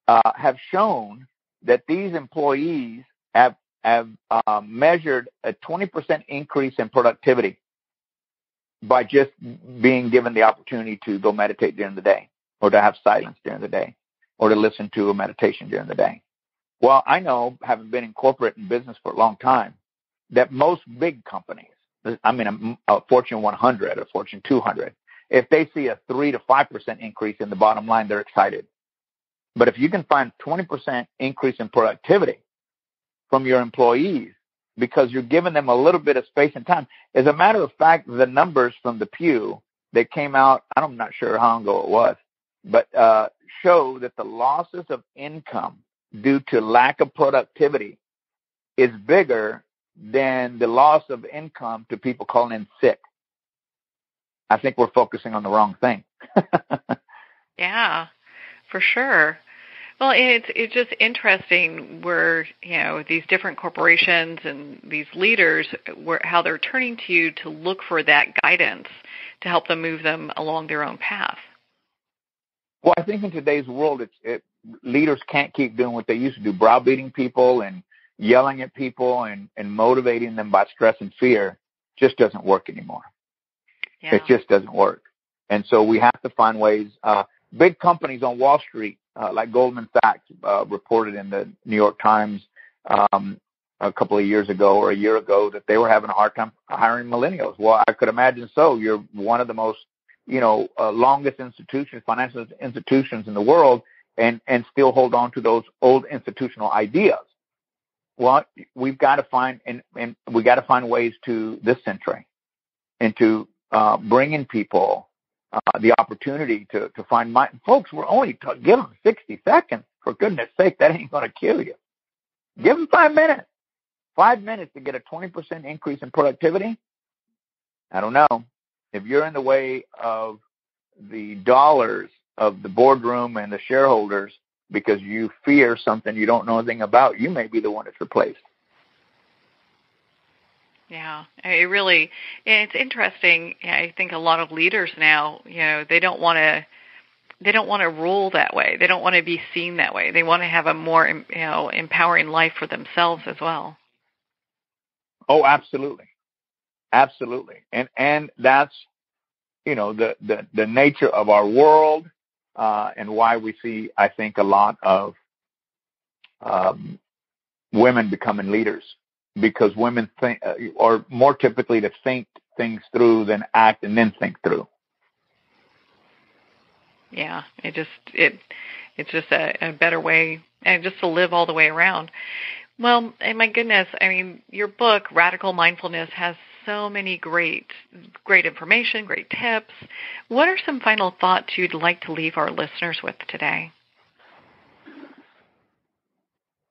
have shown that these employees have measured a 20% increase in productivity by just being given the opportunity to go meditate during the day, or to have silence during the day, or to listen to a meditation during the day. Well, I know, having been in corporate and business for a long time, that most big companies, I mean, a Fortune 100, a Fortune 200, if they see a 3 to 5% increase in the bottom line, they're excited. But if you can find 20% increase in productivity from your employees because you're giving them a little bit of space and time, as a matter of fact, the numbers from the Pew that came out, I'm not sure how long ago it was, but show that the losses of income due to lack of productivity is bigger than the loss of income to people calling in sick. I think we're focusing on the wrong thing. Yeah, for sure. Well, it's just interesting where, these different corporations and these leaders, how they're turning to you to look for that guidance to help them move them along their own path. Well, I think in today's world, leaders can't keep doing what they used to do, browbeating people and yelling at people and motivating them by stress and fear. Just doesn't work anymore. Yeah. It just doesn't work. And so we have to find ways. Big companies on Wall Street, like Goldman Sachs, reported in the New York Times a couple of years ago or a year ago that they were having a hard time hiring millennials. Well, I could imagine so. You're one of the most, longest financial institutions in the world, and still hold on to those old institutional ideas. Well, we've got to find ways to this century and to bring in people the opportunity to find folks. We're only give them 60 seconds. For goodness sake, that ain't going to kill you. Give them 5 minutes. 5 minutes to get a 20% increase in productivity. I don't know. If you're in the way of the dollars of the boardroom and the shareholders because you fear something you don't know anything about, you may be the one that's replaced. Yeah, it's interesting. I think a lot of leaders now, they don't want to rule that way. They don't want to be seen that way. They want to have a more, empowering life for themselves as well. Oh, absolutely. Absolutely. And that's, the nature of our world, and why we see, I think, a lot of women becoming leaders, because women think, or more typically to think things through than act and then think through. Yeah, it's just a better way, and just to live all the way around. Well, and my goodness, your book, Radical Mindfulness, has so many great information, great tips. What are some final thoughts you'd like to leave our listeners with today?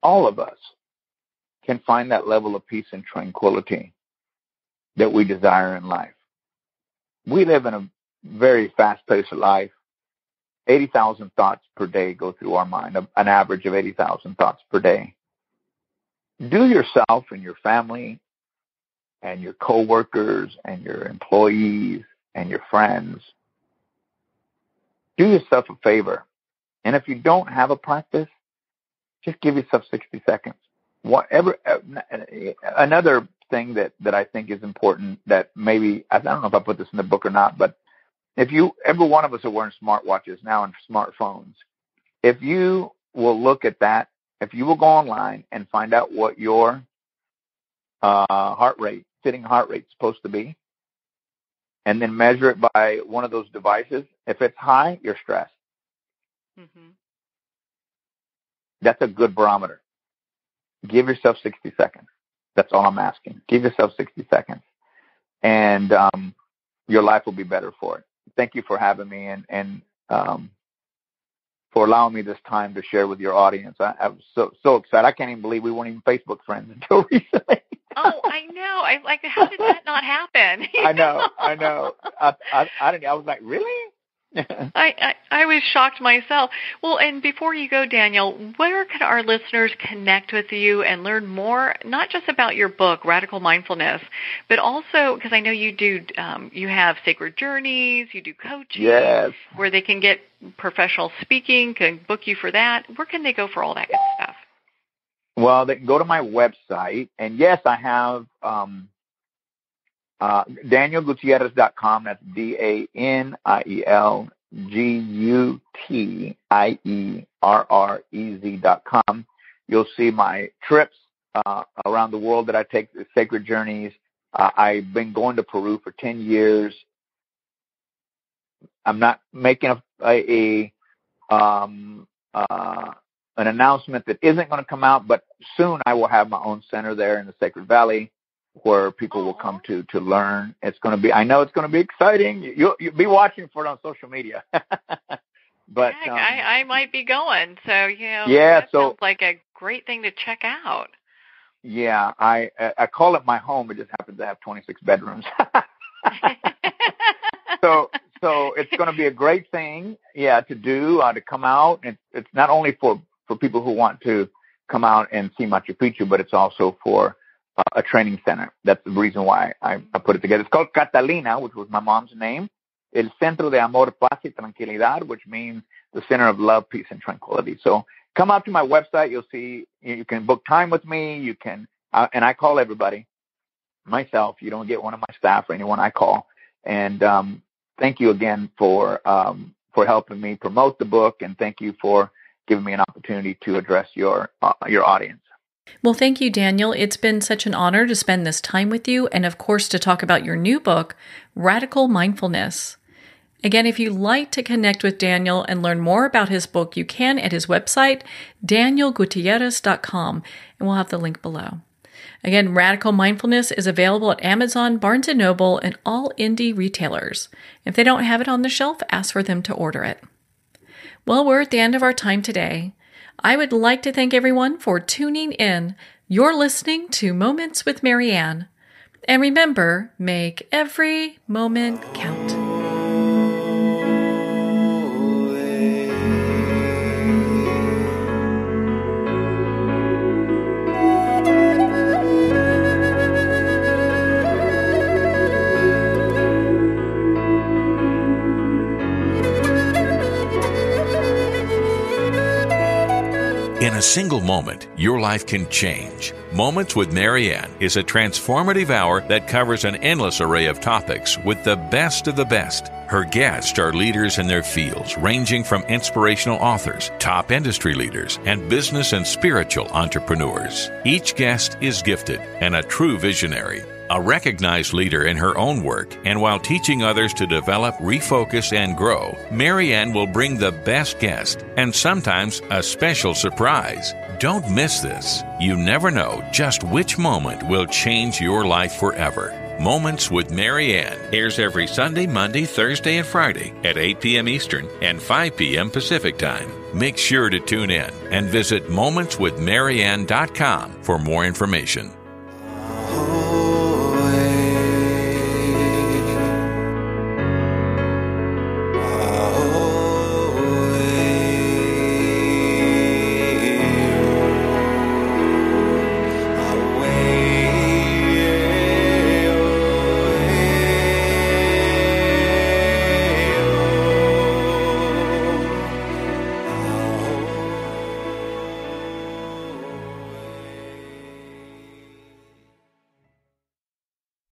All of us can find that level of peace and tranquility that we desire in life. We live in a very fast-paced life. 80,000 thoughts per day go through our mind, an average of 80,000 thoughts per day. Do yourself and your family and your coworkers and your employees and your friends, do yourself a favor. And if you don't have a practice, just give yourself 60 seconds. Another thing that I think is important, that maybe, I don't know if I put this in the book or not, but every one of us are wearing smartwatches now and smartphones. If you will look at that, if you will go online and find out what your sitting heart rate is supposed to be, and then measure it by one of those devices, if it's high, you're stressed. Mm-hmm. That's a good barometer. Give yourself 60 seconds. That's all I'm asking. Give yourself 60 seconds, and your life will be better for it. Thank you for having me and for allowing me this time to share with your audience. I was so excited. I can't even believe we weren't even Facebook friends until recently. Oh, I know. How did that not happen? I know. I was like, really? I was shocked myself. Well, and before you go, Daniel, where can our listeners connect with you and learn more, not just about your book, Radical Mindfulness, but also, because I know you do, you have Sacred Journeys, you do coaching, yes, where they can get professional speaking, can book you for that. Where can they go for all that good stuff? Well, they can go to my website, and yes, I have DanielGutierrez.com. That's DanielGutierrez.com. You'll see my trips around the world that I take, the Sacred Journeys. I've been going to Peru for 10 years. I'm not making an announcement that isn't going to come out, but soon I will have my own center there in the Sacred Valley where people will come to learn. It's going to be, I know it's going to be exciting. You'll be watching for it on social media. But I might be going. So, that sounds like a great thing to check out. Yeah, I call it my home. It just happens to have 26 bedrooms. So it's going to be a great thing, to do, to come out. It's not only for people who want to come out and see Machu Picchu, but it's also for a training center. That's the reason why I put it together. It's called Catalina, which was my mom's name. El Centro de Amor, Paz y Tranquilidad, which means the center of love, peace, and tranquility. So come out to my website. You'll see, you can book time with me. You can, and I call everybody myself. You don't get one of my staff or anyone I call. And thank you again for helping me promote the book, and thank you for giving me an opportunity to address your audience. Well, thank you, Daniel. It's been such an honor to spend this time with you, and of course to talk about your new book, Radical Mindfulness. Again, if you'd like to connect with Daniel and learn more about his book, you can at his website, DanielGutierrez.com, and we'll have the link below. Again, Radical Mindfulness is available at Amazon, Barnes & Noble, and all indie retailers. If they don't have it on the shelf, ask for them to order it. Well, we're at the end of our time today. I would like to thank everyone for tuning in. You're listening to Moments with Marianne. And remember, make every moment count. In a single moment, your life can change. Moments with Marianne is a transformative hour that covers an endless array of topics with the best of the best. Her guests are leaders in their fields, ranging from inspirational authors, top industry leaders, and business and spiritual entrepreneurs. Each guest is gifted and a true visionary. A recognized leader in her own work, and while teaching others to develop, refocus, and grow, Marianne will bring the best guest and sometimes a special surprise. Don't miss this. You never know just which moment will change your life forever. Moments with Marianne airs every Sunday, Monday, Thursday, and Friday at 8 p.m. Eastern and 5 p.m. Pacific Time. Make sure to tune in and visit momentswithmarianne.com for more information.